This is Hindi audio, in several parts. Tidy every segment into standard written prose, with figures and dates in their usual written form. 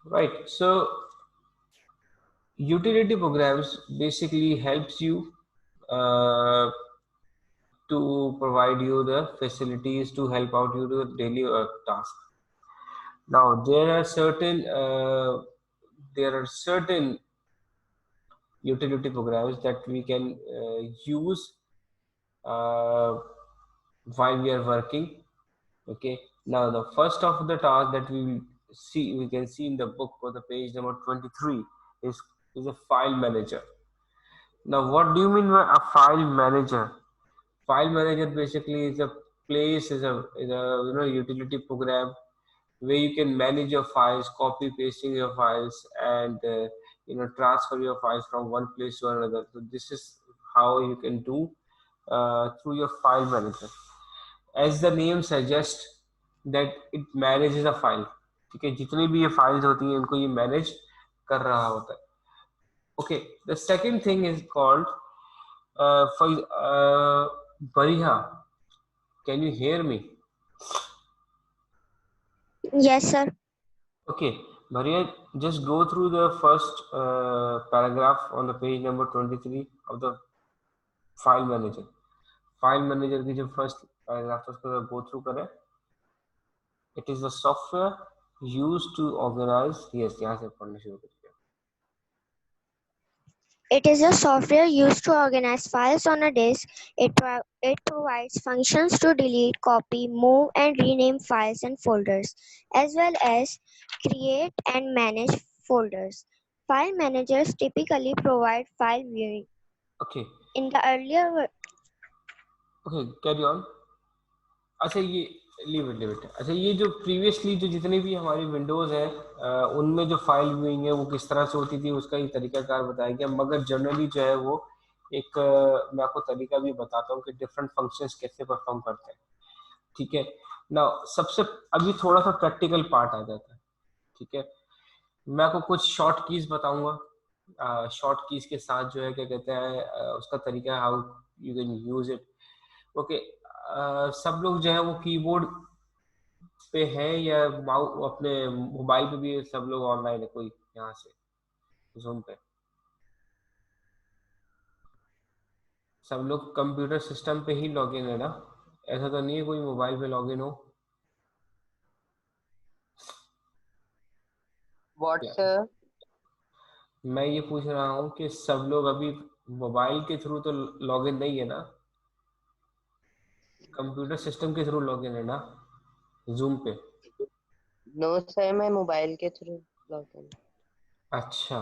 Right. So utility programs basically helps you uh, to provide you the facilities to help out you to the daily task. Now there are certain utility programs that we can use uh, while we are working. Okay. Now the first of the task that we can see in the book or the page number 23 is a file manager. Now, what do you mean by a file manager? File manager basically is a place, is a utility program where you can manage your files, copy pasting your files, and transfer your files from one place to another. So this is how you can do through your file manager. As the name suggests that it manages a file. ठीक है, जितनी भी ये files होती हैं इनको ये manage कर रहा होता है. Okay, the second thing is called for Bariha. Can you hear me? Yes, sir. Okay, Bariha, just go through the first paragraph on the page number 23 of the file manager. File manager की जो first paragraph है उसको go through करें. It is the software used to organize. Yes, यहाँ से पढ़ना शुरू करिए. It is a software used to organize files on a disk. It provides functions to delete, copy, move, and rename files and folders, as well as create and manage folders. File managers typically provide file viewing. Okay, In the earlier okay, carry on. अच्छा ये लीव इट. अच्छा ये जो प्रीवियसली जो जितनी भी हमारी विंडोज हैं उनमें जो फाइल व्यूइंग है वो किस तरह से होती थी उसका ये तरीकाकार बताया गया, मगर जनरली जो है वो एक मैं आपको तरीका भी बताता हूँ कि डिफरेंट फंक्शंस कैसे परफॉर्म करते हैं. ठीक है ना. सबसे अभी थोड़ा सा प्रैक्टिकल पार्ट आ जाता है. ठीक है, मैं आपको कुछ शॉर्ट कीज बताऊंगा. शॉर्ट कीज के साथ जो है क्या कहते हैं उसका तरीका how you can use it. Okay, सब लोग जो है वो कीबोर्ड पे है या माउस अपने मोबाइल पे भी सब लोग ऑनलाइन है कोई यहाँ से जूम पे? सब लोग कंप्यूटर सिस्टम पे ही लॉगिन है ना? ऐसा तो नहीं है कोई मोबाइल पे लॉगिन हो? What, क्या sir? मैं ये पूछ रहा हूँ कि सब लोग अभी मोबाइल के थ्रू तो लॉगिन नहीं है ना, कंप्यूटर सिस्टम के थ्रू लॉगिन है ना जूम पे? No, sir, मैं मोबाइल के थ्रू लॉगिन. अच्छा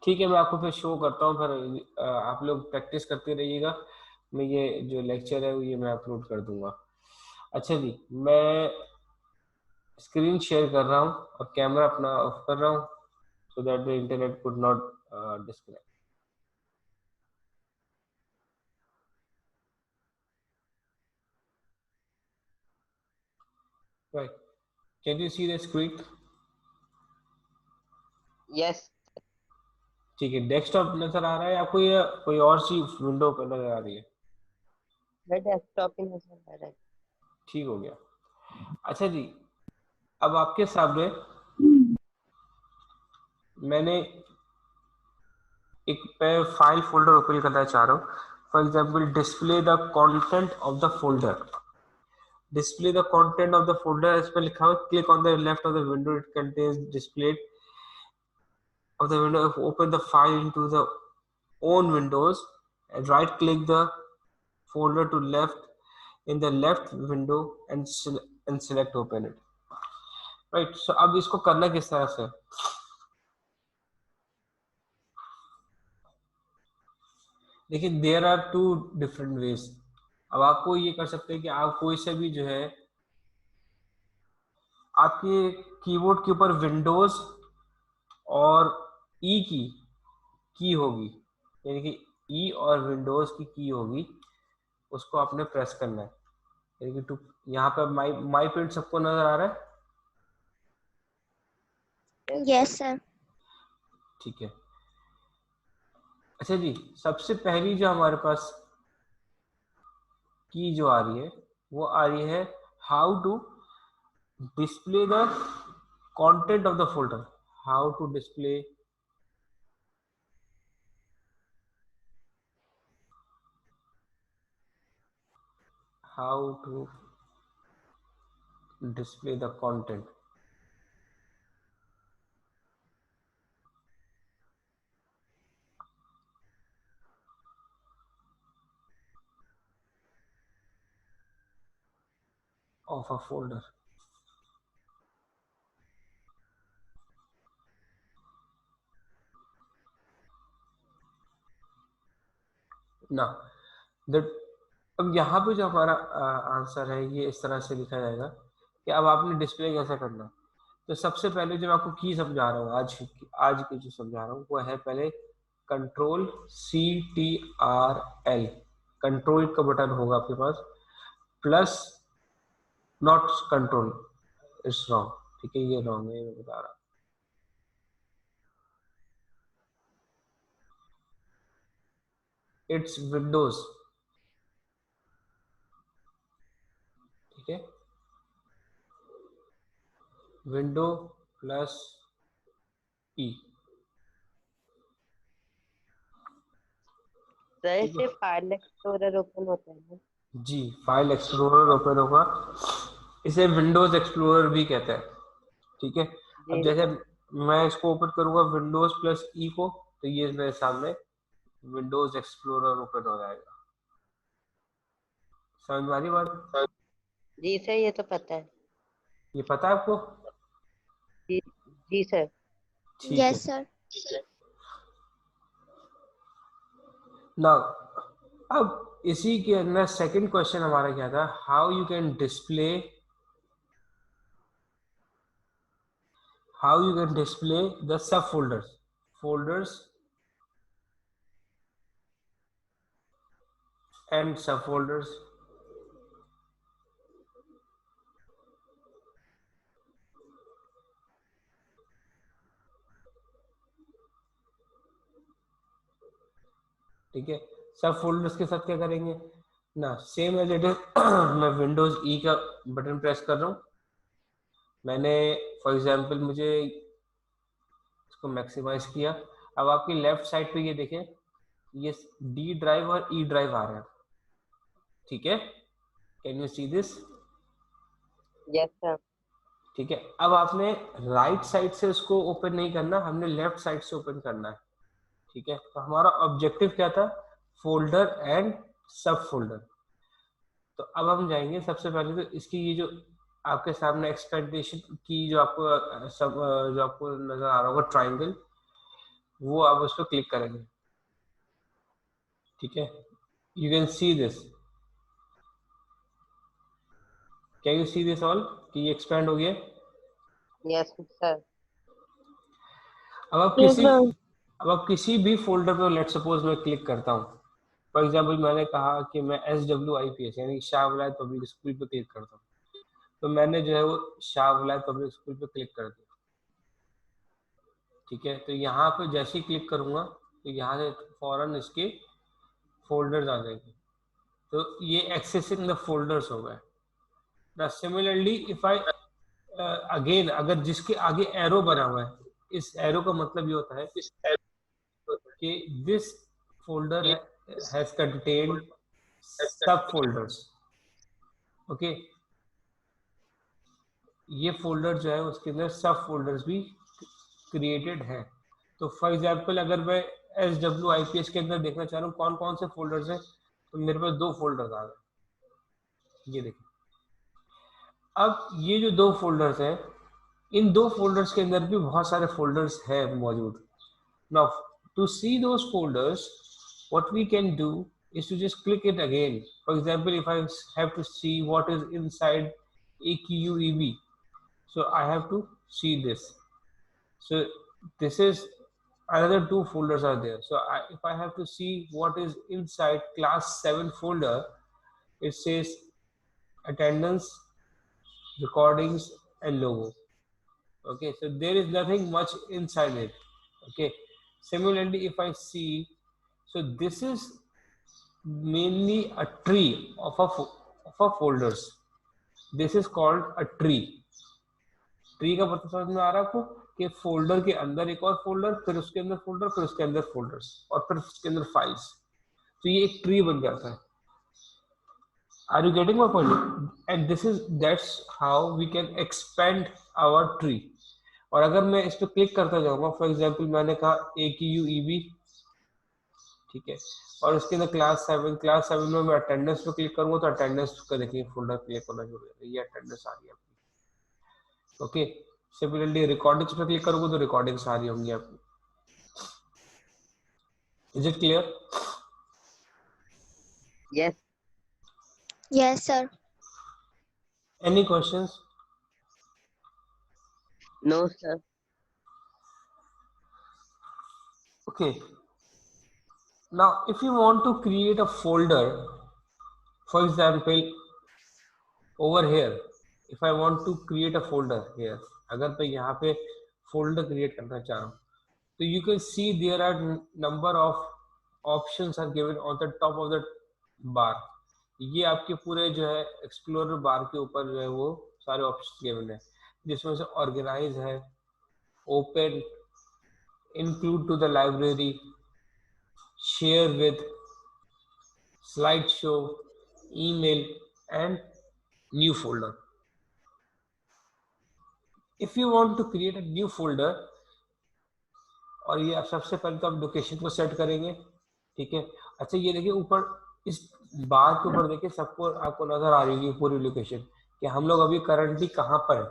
ठीक है, मैं आपको फिर शो करता हूँ. फिर आप लोग प्रैक्टिस करते रहिएगा. मैं ये जो लेक्चर है ये मैं अपलोड कर दूंगा. अच्छा जी, मैं स्क्रीन शेयर कर रहा हूँ और कैमरा अपना ऑफ कर रहा हूँ so that the internet could not disconnect. Right, can you see the screen? Yes. ठीक है, डेस्कटॉप नजर आ रहा है आपको या कोई और सी विंडो पे नजर आ रही है? मैं डेस्कटॉप पे नजर आ रहा है. ठीक हो गया. अच्छा जी, अब आपके सामने मैंने एक फाइल फोल्डर ओपन करना चाह रहा हूँ. For example, display the content of the folder. Display the content of the folder इस पर लिखा हुआ, click on the left of the window, it contains displayed of the window. Open the file into the own windows and right click the folder to left in the left window and select open it. Right, so अब इसको करना किस तरह से? देखिए, there are two different ways. अब आपको ये कर सकते हैं कि आप कोई से भी जो है आपके कीबोर्ड के ऊपर विंडोज और ई की होगी, यानी कि ई और विंडोज की होगी, उसको आपने प्रेस करना है. यानी कि यहाँ पे माई प्रिंट सबको नजर आ रहा है? yes, sir. ठीक है. अच्छा जी, सबसे पहली जो हमारे पास की जो आ रही है वो आ रही है how to display the content of the folder, how to display the content. Of a folder. ना अब यहाँ पे जो हमारा आंसर है ये इस तरह से लिखा जाएगा कि अब आपने डिस्प्ले कैसे करना है। तो सबसे पहले जो मैं आपको की समझा रहा हूँ आज की जो समझा रहा हूँ वो है पहले CTRL, कंट्रोल का बटन होगा आपके पास, plus not control, it's wrong, ठीक है, ये रॉन्ग है, मैं बता रहा हूँ। इट्स विंडोज, ठीक है, विंडो प्लस ई। से फाइल एक्सप्लोरर ओपन होता है ना? जी, फाइल एक्सप्लोरर ओपन होगा, इसे विंडोज एक्सप्लोरर भी कहते हैं, ठीक है। अब जैसे मैं इसको ओपन करूंगा विंडोज प्लस ई को, तो ये मेरे सामने विंडोज एक्सप्लोरर ओपन हो जाएगा। समझ में आ रही बात? जी सर, ये तो पता है। ये पता है आपको? जी सर। ठीक Yes, है। sir. ना अब इसी के अंदर सेकंड क्वेश्चन हमारा क्या था, how you can display the folders and subfolders. ठीक है, सब फोल्डर्स के साथ क्या करेंगे ना, सेम एज इट इज मैं विंडोज ई का बटन प्रेस कर रहा हूँ, मैंने फॉर एग्जांपल मुझे इसको मैक्सिमाइज किया। अब आपकी लेफ्ट साइड पे ये देखें, ये डी ड्राइव और ई ड्राइव आ रहा है, ठीक है, can you see this? Yes sir. ठीक है, अब आपने राइट साइड से उसको ओपन नहीं करना, हमने लेफ्ट साइड से ओपन करना है, ठीक है। तो हमारा ऑब्जेक्टिव क्या था, फोल्डर एंड सब फोल्डर। तो अब हम जाएंगे, सबसे पहले तो इसकी ये जो आपके सामने एक्सपेक्टेशन की जो आपको जो आपको नजर आ रहा होगा ट्राइंगल, वो आप उस पर क्लिक करेंगे, ठीक है। You can see this, can you see this all, कि ये एक्सपेंड हो गया? Yes sir. अब आप किसी भी फोल्डर पर लेट सपोज मैं क्लिक करता हूँ, फॉर एग्जाम्पल मैंने कहा कि मैं SWIPS यानी शाह वलायत पब्लिक स्कूल पे क्लिक करता हूँ, तो मैंने जो है वो शाह वलायत पब्लिक स्कूल पे क्लिक कर दिया, ठीक है। तो यहाँ पे जैसे ही क्लिक करूंगा तो यहाँ से फौरन इसके फोल्डर्स आ जाएंगे, तो ये एक्सेसिंग द फोल्डर्स हो गए ना। सिमिलरली इफ आई अगेन, अगर जिसके आगे एरो बना हुआ है, इस एरो का मतलब ये होता है कि दिस फोल्डर हैज कंटेन्ड सब फोल्डर्स, ओके। ये फोल्डर जो है उसके अंदर सब फोल्डर्स भी क्रिएटेड है। तो फॉर एग्जांपल अगर मैं SWIPS के अंदर देखना चाह रहा हूँ कौन कौन से फोल्डर्स हैं, तो मेरे पास 2 फोल्डर्स आ गए, ये देखिए। अब ये जो 2 फोल्डर्स हैं, इन 2 फोल्डर्स के अंदर भी बहुत सारे फोल्डर्स हैं मौजूद। Now to see those folders, what we can do is to just click it again. For example, if I have to see what is inside AQUEB, so I have to see this. So this is another 2 folders are there. So if I have to see what is inside class 7 folder, it says attendance, recordings and logo, okay. So there is nothing much inside it, okay. Similarly, if I see, so this is mainly a tree of a folders. This is called a tree, tree का पता समझ में आ रहा है आपको कि फोल्डर के अंदर एक और फोल्डर, फिर उसके अंदर फोल्डर, फिर उसके अंदर फोल्डर्स, और फिर उसके अंदर फाइल्स, तो ये एक ट्री बन जाता है। Are you getting my point? And that's how we can expand our tree. और अगर मैं इस पे क्लिक करता जाऊंगा, फॉर एग्जांपल मैंने कहा AQEB, ठीक है, और उसके अंदर क्लास 7 में मैं अटेंडेंस पे क्लिक करूंगा तो अटेंडेंस का देखिए फोल्डर क्लिक होना शुरू हो जाएगा, ये अटेंडेंस आ रही है आपकी। ओके, सिमिलरली रिकॉर्डिंग्स पे क्लिक करूंगा तो रिकॉर्डिंग्स आ रही होंगी आपकी। Is it clear? Yes. Yes, sir. Any questions? No, sir. Okay, now if you want to create a folder, for example over here, if I want to create a folder here, अगर मैं यहाँ पे folder create करना चाह रहा हूँ, तो you can see there are number of options are given on the top of the bar. ये आपके पूरे जो है एक्सप्लोरर बार के ऊपर जो है वो सारे ऑप्शन गिवन है, जिसमें से ऑर्गेनाइज है, open, include to the library, share with, slide show, email and new folder. If you want to create a new folder, और ये आप सबसे पहले तो आप लोकेशन को सेट करेंगे, ठीक है। अच्छा ये देखिए ऊपर इस बार के ऊपर देखिए सबको आपको नजर आ रही है पूरी लोकेशन कि हम लोग अभी करंटली कहाँ पर है।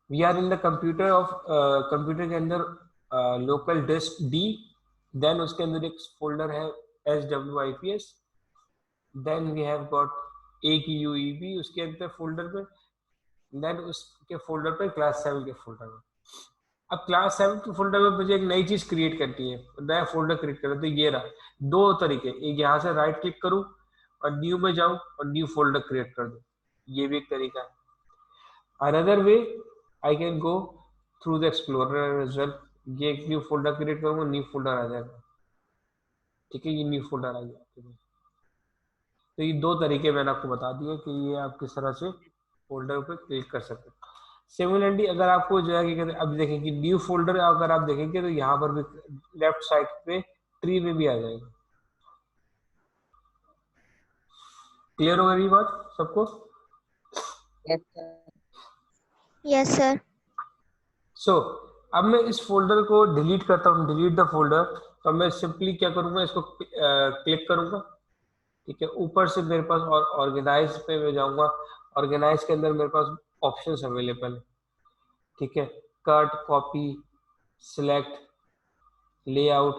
We are in the computer of computer के अंदर लोकल डिस्क डी, देन उसके अंदर एक फोल्डर है SWIPS, then we have got AQEB उसके अंदर फोल्डर पे, देन उसके फोल्डर पे क्लास 7 के फोल्डर में। अब क्लास 7 के फोल्डर में मुझे एक नई चीज क्रिएट करनी है, नया फोल्डर क्रिएट करना है, तो ये रहा दो तरीके, एक यहाँ से राइट क्लिक करूँ और न्यू में जाऊँ और न्यू फोल्डर क्रिएट कर दूँ, ये भी एक तरीका है। Another way I can go through the explorer as well, ये एक न्यू फोल्डर क्रिएट करूंगा, न्यू फोल्डर आ जाएगा, ठीक है, ये न्यू फोल्डर आ गया। तो ये दो तरीके मैंने आपको बता दिए कि ये आप किस तरह से फोल्डर पे क्लिक कर सकते हैं। सिमिलरली अगर आपको जो है कि अब देखें कि न्यू फोल्डर अगर आप देखेंगे तो यहाँ पर भी लेफ्ट साइड पे ट्री में भी आ जाएगा। क्लियर हो गई बात सबको? Yes, sir. Yes, sir. सो अब मैं इस फोल्डर को डिलीट करता हूँ, डिलीट द फोल्डर, तो मैं सिंपली क्या करूंगा, इसको क्लिक करूंगा, ठीक है, ऊपर से मेरे पास और ऑर्गेनाइज पे मैं जाऊंगा, ऑर्गेनाइज के अंदर मेरे पास ऑप्शंस अवेलेबल है, ठीक है, cut, copy, select, layout,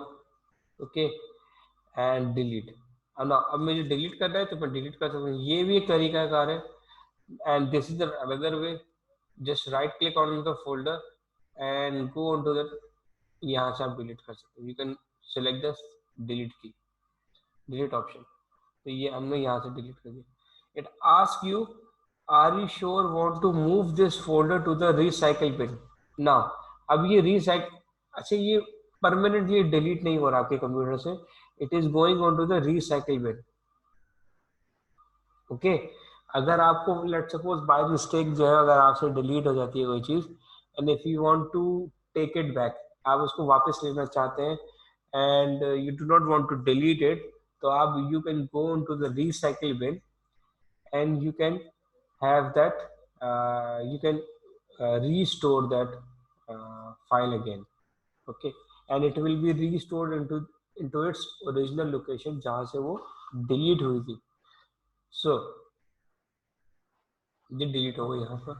okay and delete. अब मुझे डिलीट करना है तो मैं डिलीट कर सकता हूँ, ये भी एक तरीका कार है। And this is another way, just right click on the folder and go on to that, यहाँ से आप डिलीट कर सकते हो, you can select the delete key, delete option, तो ये हमने यहाँ से डिलीट कर दिया। It ask you are you sure want to move this folder to the recycle bin now. अब ये रिसाइकल, अच्छा ये परमानेंटली डिलीट नहीं हो रहा आपके कंप्यूटर से, it is going on to the recycle bin, okay. अगर आपको लेट सपोज बाय मिस्टेक जो है अगर आपसे डिलीट हो जाती है कोई चीज, and if you want to take it back, आप उसको वापस लेना चाहते हैं and you do not want to delete it, तो आप you can go on to the recycle bin and you can have that you can restore that file again, okay, and it will be restored into its original location जहां से वो delete हुई थी। so ये delete हो गई यहाँ पर,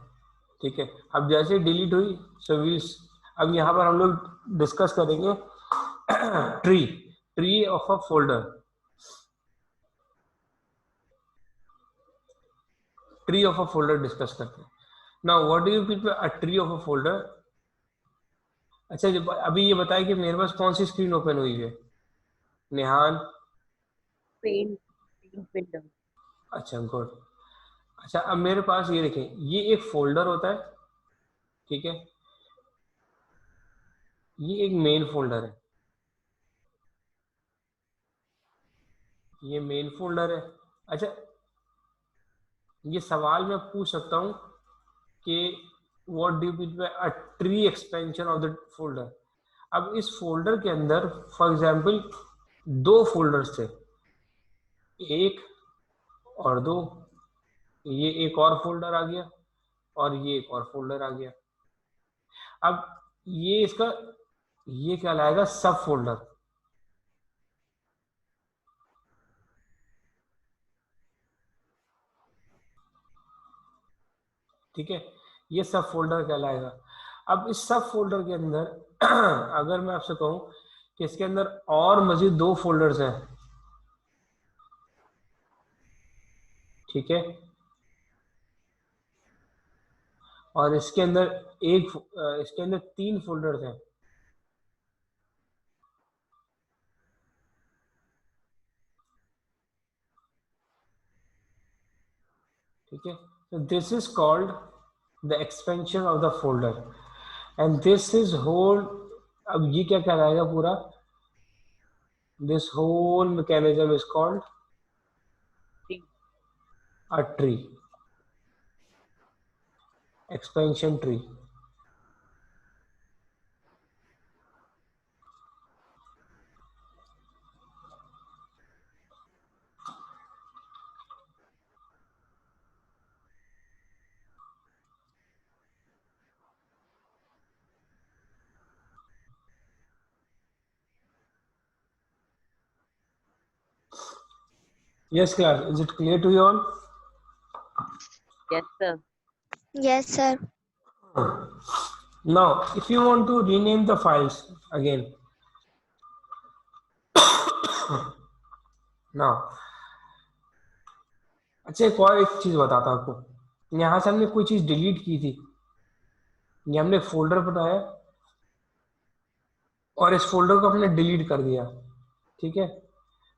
ठीक है। अब जैसे delete हुई so we अब यहाँ पर हम लोग डिस्कस करेंगे tree of a folder, tree of a folder discuss करते हैं। Now what do you mean by a tree of a folder? अच्छा अभी ये बताया कि मेरे पास कौन सी स्क्रीन ओपन हुई है नेहान? Paint window. अच्छा गुड। अच्छा अब मेरे पास ये देखें, ये एक फोल्डर होता है, ठीक है, ये एक मेन फोल्डर है, ये मेन फोल्डर है। अच्छा ये सवाल मैं पूछ सकता हूँ कि what do you mean by a tree expansion of the folder. अब इस फोल्डर के अंदर फॉर एग्जांपल दो फोल्डर्स थे, एक और दो, ये एक और फोल्डर आ गया और ये एक और फोल्डर आ गया। अब ये इसका ये क्या लाएगा, सब फोल्डर। ठीक है, ये सब फोल्डर कहलाएगा। अब इस सब फोल्डर के अंदर अगर मैं आपसे कहूं कि इसके अंदर और मजीद दो फोल्डर्स हैं, ठीक है, और इसके अंदर इसके अंदर तीन फोल्डर्स हैं, ठीक है, so this is called the expansion of the folder and this is whole। अब ये क्या कहलाएगा पूरा, this whole mechanism is called a tree, expansion tree। Yes class, is it clear to you all? Yes, sir. Yes, sir. Now if you want to rename the files again, now अच्छा एक और एक चीज बताता हूँ आपको। यहाँ से हमने कोई चीज डिलीट की थी, ये हमने फोल्डर बनाया और इस फोल्डर को हमने डिलीट कर दिया, ठीक है।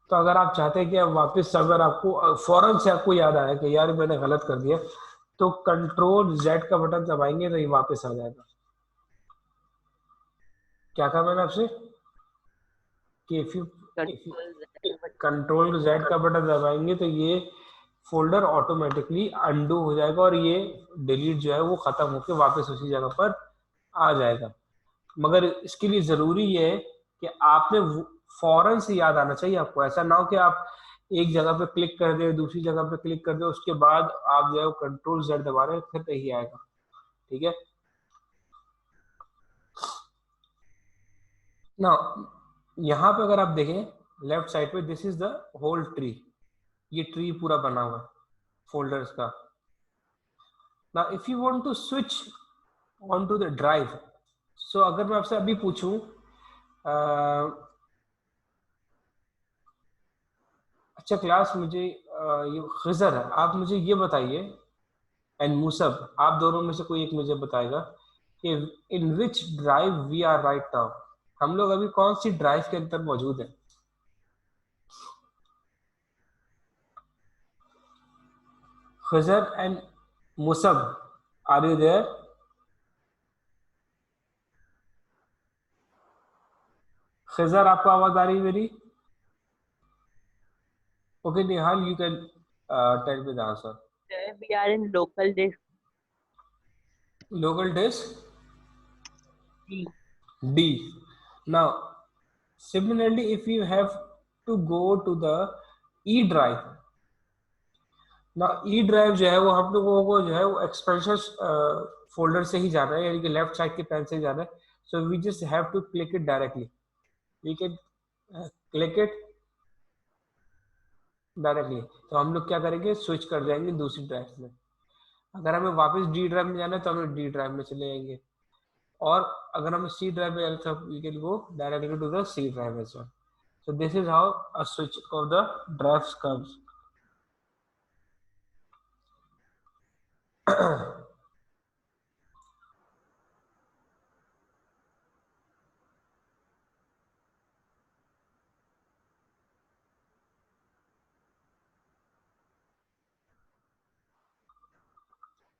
तो अगर आप चाहते हैं कि आप वापस, अगर आपको फौरन से आपको याद आया कि यार मैंने गलत कर दिया, तो कंट्रोल जेड का बटन दबाएंगे तो ये वापस आ जाएगा। क्या कहा मैंने आपसे कि इफ यू कंट्रोल जेड का बटन दबाएंगे तो ये फोल्डर ऑटोमेटिकली अंडू हो जाएगा और ये डिलीट जो है वो खत्म होकर वापस उसी जगह पर आ जाएगा। मगर इसके लिए जरूरी ये है कि आपने फौरन से याद आना चाहिए आपको। ऐसा ना हो कि आप एक जगह पे क्लिक कर दे, दूसरी जगह पे क्लिक कर दे, उसके बाद आप जो है कंट्रोल जेड दबा रहे हैं, फिर नहीं आएगा, ठीक है ना। यहाँ पे अगर आप देखें लेफ्ट साइड पे, this is the whole tree, ये ट्री पूरा बना हुआ है फोल्डर्स का। ना if you want to switch on to the drive, so अगर मैं आपसे अभी पूछूं अच्छा क्लास, मुझे ये खिजर, आप मुझे ये बताइए एंड मूसब, आप दोनों में से कोई एक मुझे बताएगा कि in which drive we are right now, हम लोग अभी कौन सी ड्राइव के अंदर मौजूद है। Khizar and Musab, are you there? Khizar आपको आवाज आ रही है मेरी? Okay Nihal, you can tell me the answer. Sir, we are in local disk local disk D. D. Now, similarly, if you have to go to the E drive, now E drive जो है वो हम लोगों को जो है वो एक्सपेंशन फोल्डर से ही जाना है, यानी कि लेफ्ट साइड के पैन से ही जाना है। So we just have to click it directly, we can click it directly. तो हम लोग क्या करेंगे, स्विच कर जाएंगे दूसरी ड्राइव में। अगर हमें वापस डी ड्राइव में जाना है तो हम डी ड्राइव में चले जाएंगे, और अगर हमें सी ड्राइव में जाना है तो we can go directly to the C drive as well. So this is how a switch of the drives comes.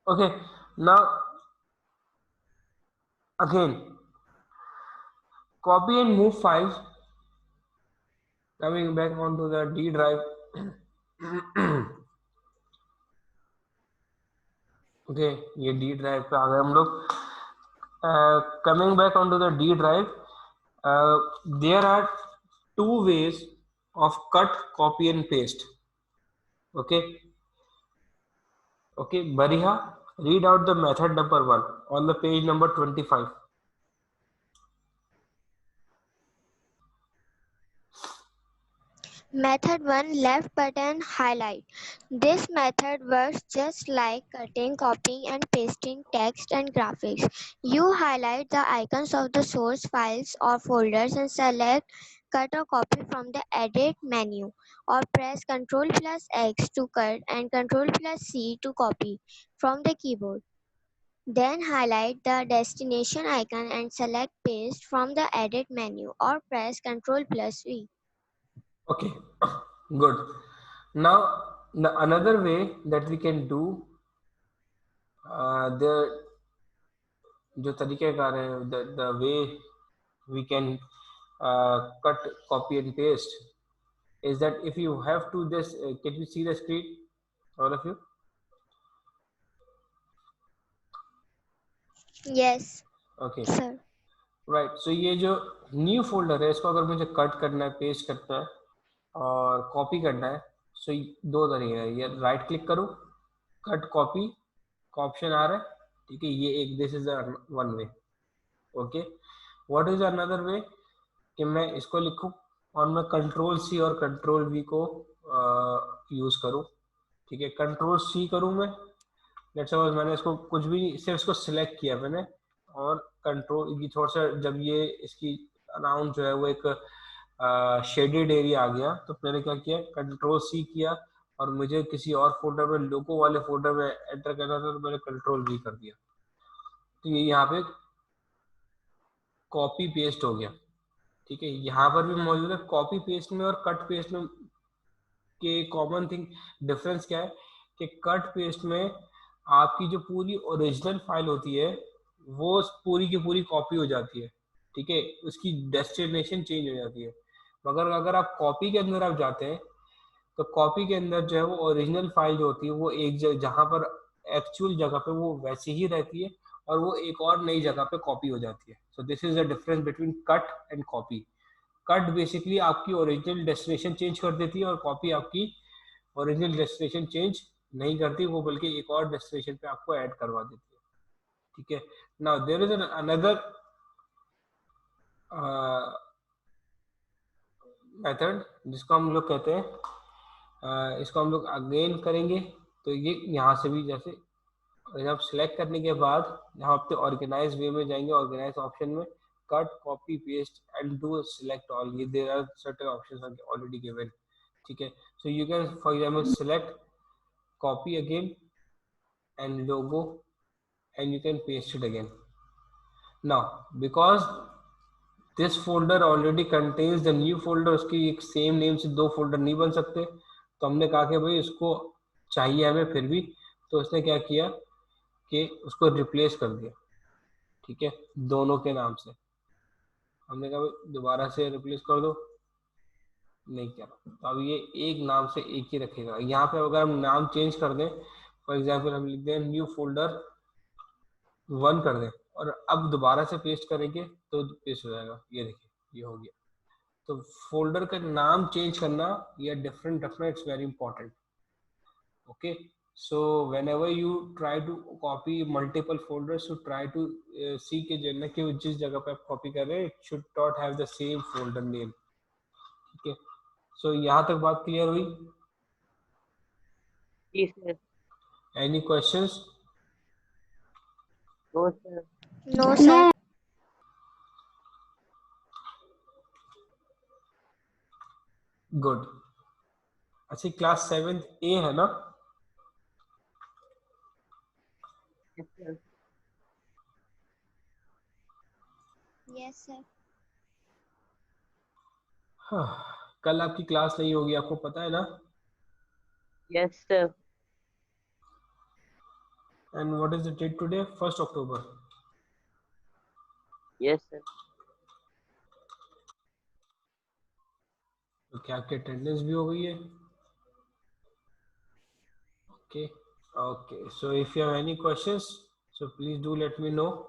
Okay, now again copy and move files. Coming back onto the D drive. Okay, ये डी ड्राइव पे आ गए हम लोग. Coming back onto the D drive, there are two ways of cut, copy and paste. Okay, okay, Bariha, read out the method number 1 on the page number 25. Method 1, left button highlight. This method works just like cutting, copying and pasting text and graphics. You highlight the icons of the source files or folders and select cut or copy from the edit menu, or press Ctrl plus X to cut and Ctrl plus C to copy from the keyboard. Then highlight the destination icon and select paste from the edit menu, or press Ctrl plus V. Okay, good. Now, another way that we can do, the जो तरीक़ेकार है, the way we can cut, copy and paste is that if you have to this, can you see the screen, all of you? Yes, Okay, sir. Right. So ये जो न्यू फोल्डर है, इसको अगर मुझे कट करना है, पेस्ट करना है और कॉपी करना है, सो दो तरीके हैं. ये राइट क्लिक करो, कट कॉपी का ऑप्शन आ रहा है, ठीक है, ये एक, this is one way. Okay, what is another वे, कि मैं इसको लिखूं और मैं कंट्रोल सी और कंट्रोल वी को यूज करूं. ठीक है, कंट्रोल सी करूं मैं, लेट्स सपोज मैंने इसको कुछ भी नहीं, सिर्फ इसको सिलेक्ट किया मैंने, और कंट्रोल, ये थोड़ा सा जब ये इसकी अराउंड जो है वो एक शेडेड एरिया आ गया, तो मैंने क्या किया, कंट्रोल सी किया, और मुझे किसी और फोल्डर में, लोगो वाले फोल्डर में एंटर करना था, तो मैंने कंट्रोल वी कर दिया. तो ये यहाँ पे कॉपी पेस्ट हो गया. ठीक है, यहाँ पर भी मौजूद है. कॉपी पेस्ट में और कट पेस्ट में के कॉमन थिंग, डिफरेंस क्या है, कि कट पेस्ट में आपकी जो पूरी ओरिजिनल फाइल होती है वो पूरी की पूरी कॉपी हो जाती है. ठीक है, उसकी डेस्टिनेशन चेंज हो जाती है. मगर अगर आप कॉपी के अंदर आप जाते हैं, तो कॉपी के अंदर जो है वो ओरिजिनल फाइल जो होती है वो एक जहाँ पर एक्चुअल जगह पे वो वैसी ही रहती है, और वो एक और नई जगह पे कॉपी हो जाती है. So this is the difference between cut and copy. Cut basically आपकी ओरिजिनल डेस्टिनेशन चेंज कर देती है, और कॉपी आपकी ओरिजिनल डेस्टिनेशन चेंज नहीं करती, वो बल्कि एक और डेस्टिनेशन पे आपको ऐड करवा देती है. ठीक है, now there is another method जिसको हम लोग कहते हैं, इसको हम लोग अगेन करेंगे. तो ये यहाँ से भी जैसे आप सिलेक्ट करने के बाद यहाँ पे ऑर्गेनाइज वे में जाएंगे, ऑर्गेनाइज ऑप्शन में cut, copy, paste and do select all, ये there are certain options are already given. ठीक है, so you can for example select copy again and logo, and you can paste it again. Now because this folder already contains the new folder, उसकी एक सेम नेम से दो फोल्डर नहीं बन सकते, तो हमने कहा कि भाई इसको चाहिए हमें फिर भी, तो उसने क्या किया कि उसको रिप्लेस कर दिया. ठीक है, दोनों के नाम से हमने कहा भाई दोबारा से रिप्लेस कर दो, नहीं किया, तो अब ये एक नाम से एक ही रखेगा. यहाँ पे अगर हम नाम चेंज कर दें, फॉर एग्जाम्पल हम लिख दें न्यू फोल्डर 1 कर दें, और अब दोबारा से पेस्ट करेंगे तो पेस्ट हो जाएगा. ये देखिए, ये हो गया. तो फोल्डर का नाम चेंज करना या डिफरेंट रखना, it's very important. Okay, so whenever you try to copy multiple folders, so try to see के जो है कि जिस जगह पे आप कॉपी कर रहे हैं, it should not have the same folder name. ठीक है, so यहाँ तक बात क्लियर हुई? जी sir. Any questions? No sir. No, sir. Good. अच्छा, क्लास 7th ए है ना? Yes sir. Yes, sir. हाँ, कल आपकी क्लास नहीं होगी, आपको पता है ना? Yes sir. And what is the date today? 1st October. Yes sir. तो क्या आपकी अटेंडेंस भी हो गई है? Okay, Okay, so if you have any questions, so please do let me know.